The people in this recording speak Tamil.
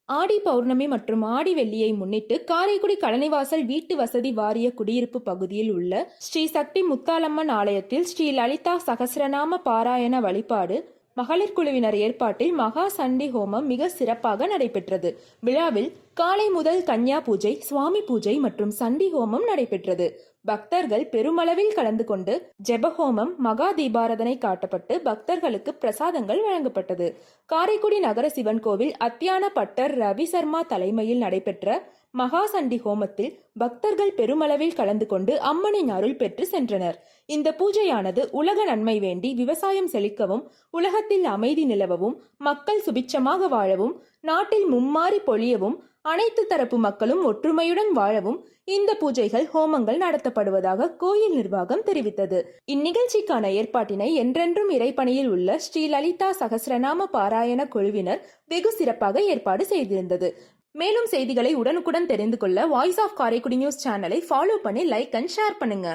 ஆடி பௌர்ணமி மற்றும் ஆடி வெள்ளியை முன்னிட்டு காரைக்குடி கழனிவாசல் வீட்டு வசதி வாரிய குடியிருப்பு பகுதியில் உள்ள ஸ்ரீ சக்தி முத்தாலம்மன் ஆலயத்தில் ஸ்ரீ லலிதா சகசிரநாம பாராயண வழிபாடு மகளிர் குழுவினர் ஏற்பாட்டில் மகா சண்டி ஹோமம் மிக சிறப்பாக நடைபெற்றது. விழாவில் காலை முதல் கன்யா பூஜை, சுவாமி பூஜை மற்றும் சண்டி ஹோமம் நடைபெற்றது. பக்தர்கள் பெருமளவில் கலந்து கொண்டு ஜெபஹோமம், மகா தீபாரதனை காட்டப்பட்டு பக்தர்களுக்கு பிரசாதங்கள் வழங்கப்பட்டது. காரைக்குடி நகர சிவன் கோவில் அத்தியான பட்டர் ரவி சர்மா தலைமையில் நடைபெற்ற மகா சண்டி ஹோமத்தில் பக்தர்கள் பெருமளவில் கலந்து கொண்டு அம்மனின் அருள் பெற்று சென்றனர். இந்த பூஜையானது உலக நன்மை வேண்டி விவசாயம் செழிக்கவும், உலகத்தில் அமைதி நிலவவும், மக்கள் சுபிட்சமாக வாழவும், நாட்டில் மும்மாறி பொழியவும், அனைத்து தரப்பு மக்களும் ஒற்றுமையுடன் வாழவும் இந்த பூஜைகள், ஹோமங்கள் நடத்தப்படுவதாக கோயில் நிர்வாகம் தெரிவித்தது. இந்நிகழ்ச்சிக்கான ஏற்பாட்டினை என்றென்றும் இறைப்பணியில் உள்ள ஸ்ரீ லலிதா சகசிரநாம பாராயண குழுவினர் வெகு சிறப்பாக ஏற்பாடு செய்திருந்தது. மேலும் செய்திகளை உடனுக்குடன் தெரிந்து கொள்ள வாய்ஸ் ஆஃப் காரைக்குடி நியூஸ் சேனலை ஃபாலோ பண்ணி லைக் அண்ட் ஷேர் பண்ணுங்க.